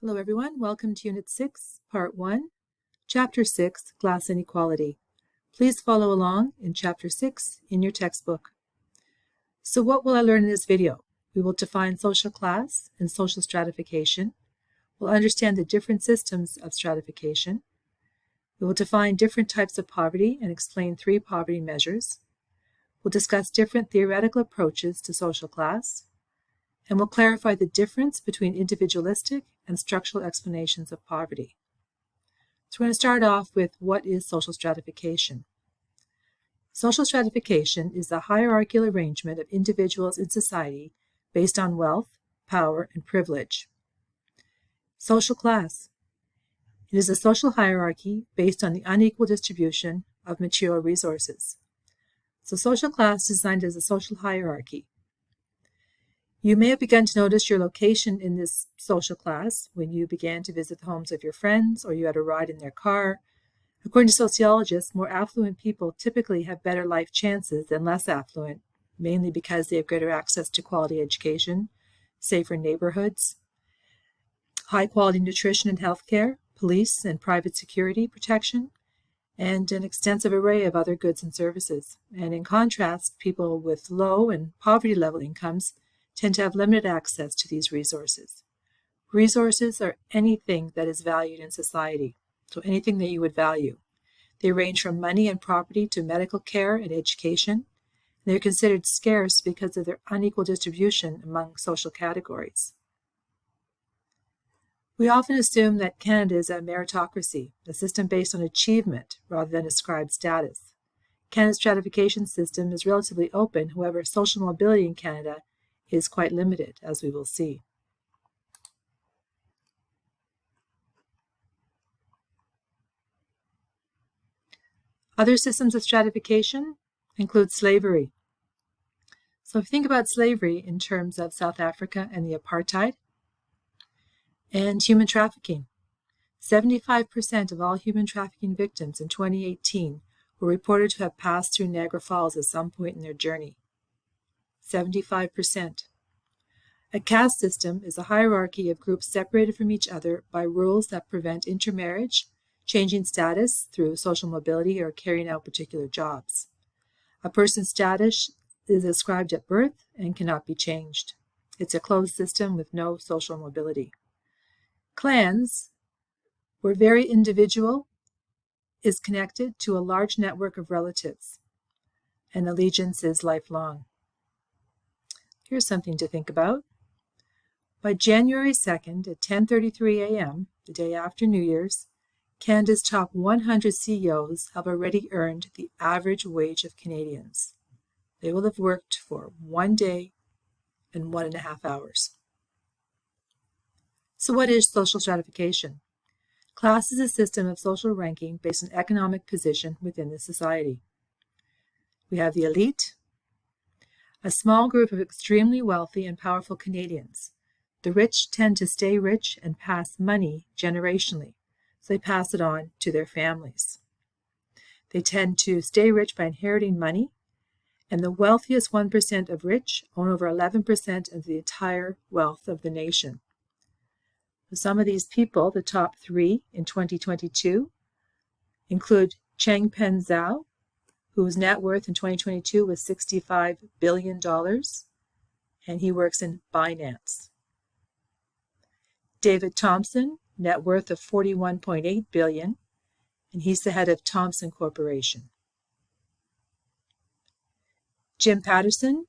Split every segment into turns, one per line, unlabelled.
Hello everyone, welcome to Unit 6, Part 1, Chapter 6, Class Inequality. Please follow along in Chapter 6 in your textbook. So what will I learn in this video? We will define social class and social stratification. We'll understand the different systems of stratification. We will define different types of poverty and explain 3 poverty measures. We'll discuss different theoretical approaches to social class. And we'll clarify the difference between individualistic and structural explanations of poverty. So we're going to start off with what is social stratification. Social stratification is the hierarchical arrangement of individuals in society based on wealth, power, and privilege. Social class. It is a social hierarchy based on the unequal distribution of material resources. So social class is designed as a social hierarchy. You may have begun to notice your location in this social class when you began to visit the homes of your friends or you had a ride in their car. According to sociologists, more affluent people typically have better life chances than less affluent, mainly because they have greater access to quality education, safer neighborhoods, high-quality nutrition and health care, police and private security protection, and an extensive array of other goods and services. And in contrast, people with low and poverty-level incomes tend to have limited access to these resources. Resources are anything that is valued in society, so anything that you would value. They range from money and property to medical care and education. They're considered scarce because of their unequal distribution among social categories. We often assume that Canada is a meritocracy, a system based on achievement rather than ascribed status. Canada's stratification system is relatively open, however, social mobility in Canada is quite limited, as we will see. Other systems of stratification include slavery. So if you think about slavery in terms of South Africa and the apartheid, and human trafficking. 75% of all human trafficking victims in 2018 were reported to have passed through Niagara Falls at some point in their journey. 75%. A caste system is a hierarchy of groups separated from each other by rules that prevent intermarriage, changing status through social mobility, or carrying out particular jobs. A person's status is ascribed at birth and cannot be changed. It's a closed system with no social mobility. Clans, where very individual is connected to a large network of relatives, and allegiance is lifelong. Here's something to think about. By January 2nd at 10:33 a.m., the day after New Year's, Canada's top 100 CEOs have already earned the average wage of Canadians. They will have worked for 1 day and 1.5 hours. So what is social stratification? Class is a system of social ranking based on economic position within the society. We have the elite, a small group of extremely wealthy and powerful Canadians. The rich tend to stay rich and pass money generationally, so they pass it on to their families. They tend to stay rich by inheriting money, and the wealthiest 1% of rich own over 11% of the entire wealth of the nation. Some of these people, the top 3 in 2022, include Changpeng Zhao, whose net worth in 2022 was $65 billion, and he works in Binance. David Thompson, net worth of $41.8 billion, and he's the head of Thomson Corporation. Jim Patterson,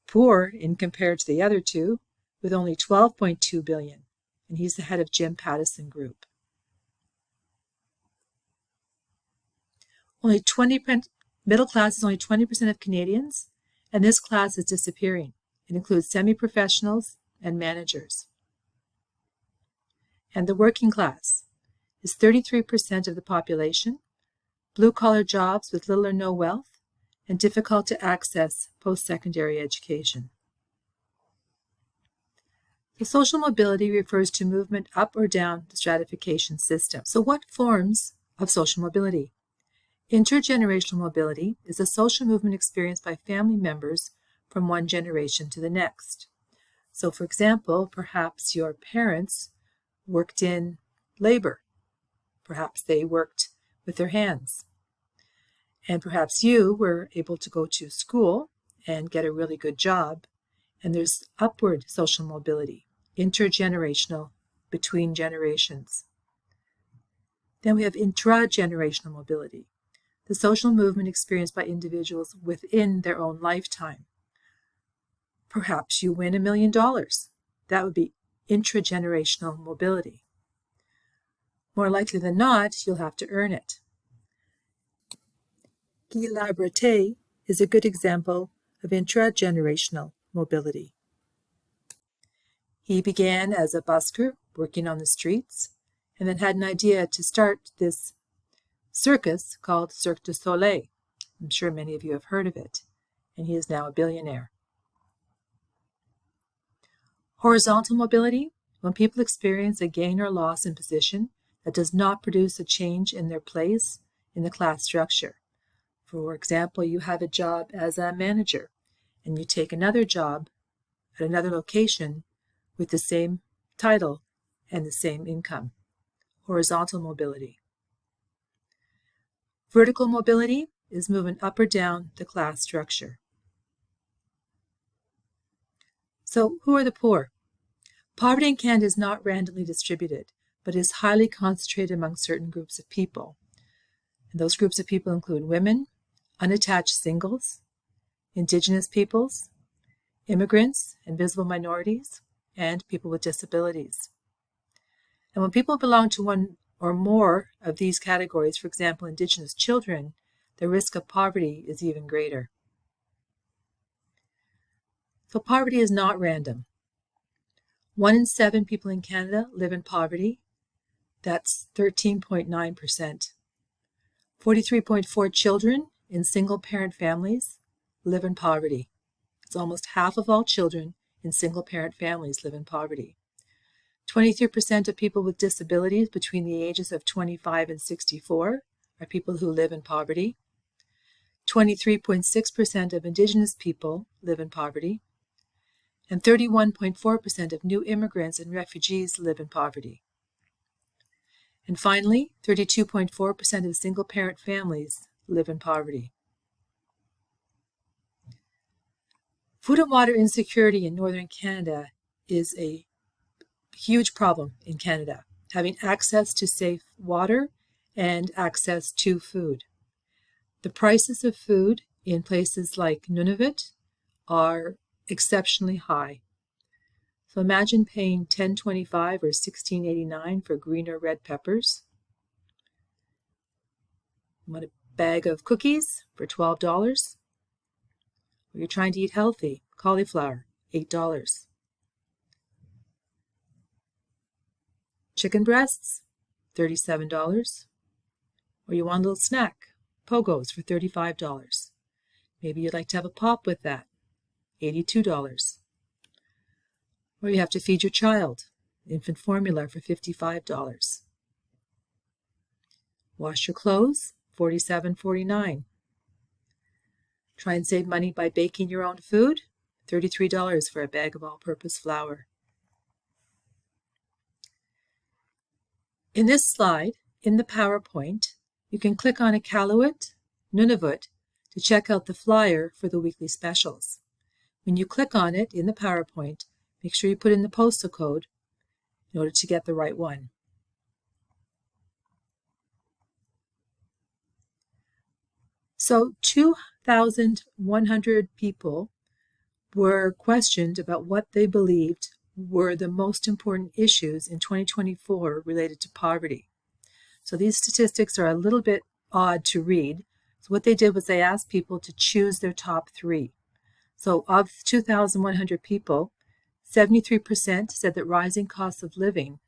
poor in compared to the other two, with only $12.2 billion, and he's the head of Jim Pattison Group. Middle class is only 20% of Canadians, and this class is disappearing. It includes semi-professionals and managers. And the working class is 33% of the population, blue-collar jobs with little or no wealth, and difficult to access post-secondary education. The social mobility refers to movement up or down the stratification system. So what forms of social mobility? Intergenerational mobility is a social movement experienced by family members from one generation to the next. So, for example, perhaps your parents worked in labor. Perhaps they worked with their hands. And perhaps you were able to go to school and get a really good job. And there's upward social mobility, intergenerational, between generations. Then we have intragenerational mobility, the social movement experienced by individuals within their own lifetime. Perhaps you win $1 million. That would be intragenerational mobility. More likely than not, you'll have to earn it. Guy Labreté is a good example of intragenerational mobility. He began as a busker working on the streets and then had an idea to start this circus called Cirque du Soleil. I'm sure many of you have heard of it, and he is now a billionaire. Horizontal mobility, when people experience a gain or loss in position that does not produce a change in their place in the class structure. For example, you have a job as a manager, and you take another job at another location with the same title and the same income. Horizontal mobility. Vertical mobility is moving up or down the class structure. So, who are the poor? Poverty in Canada is not randomly distributed, but is highly concentrated among certain groups of people. And those groups of people include women, unattached singles, Indigenous peoples, immigrants, invisible minorities, and people with disabilities. And when people belong to one or more of these categories, for example, Indigenous children, the risk of poverty is even greater. So poverty is not random. 1 in 7 people in Canada live in poverty. That's 13.9%. 43.4 children in single-parent families live in poverty. It's almost half of all children in single-parent families live in poverty. 23% of people with disabilities between the ages of 25 and 64 are people who live in poverty. 23.6% of Indigenous people live in poverty. And 31.4% of new immigrants and refugees live in poverty. And finally, 32.4% of single-parent families live in poverty. Food and water insecurity in northern Canada is a huge problem in Canada, having access to safe water and access to food. The prices of food in places like Nunavut are exceptionally high. So imagine paying $10.25 or $16.89 for green or red peppers. You want a bag of cookies for $12. Or you're trying to eat healthy, cauliflower, $8. Chicken breasts, $37. Or you want a little snack, pogos for $35. Maybe you'd like to have a pop with that, $82. Or you have to feed your child, infant formula for $55. Wash your clothes, $47.49. Try and save money by baking your own food, $33 for a bag of all-purpose flour. In this slide, in the PowerPoint, you can click on Iqaluit, Nunavut, to check out the flyer for the weekly specials. When you click on it in the PowerPoint, make sure you put in the postal code in order to get the right one. So 2,100 people were questioned about what they believed were the most important issues in 2024 related to poverty. So these statistics are a little bit odd to read. So what they did was they asked people to choose their top 3. So of 2,100 people, 73% said that rising costs of living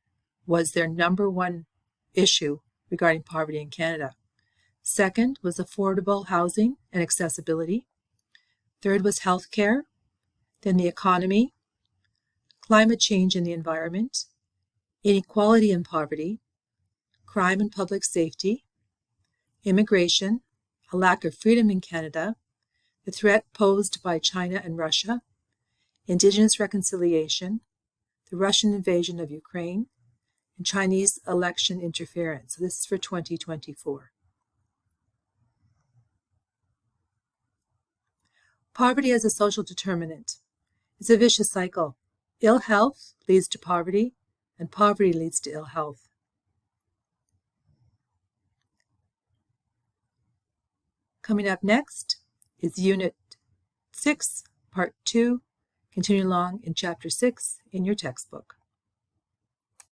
was their number one issue regarding poverty in Canada. Second was affordable housing and accessibility. Third was healthcare, then the economy, climate change and the environment, inequality and poverty, crime and public safety, immigration, a lack of freedom in Canada, the threat posed by China and Russia, Indigenous reconciliation, the Russian invasion of Ukraine, and Chinese election interference. So this is for 2024. Poverty as a social determinant. It's a vicious cycle. Ill health leads to poverty, and poverty leads to ill health. Coming up next is Unit 6, Part 2, continuing along in Chapter 6 in your textbook.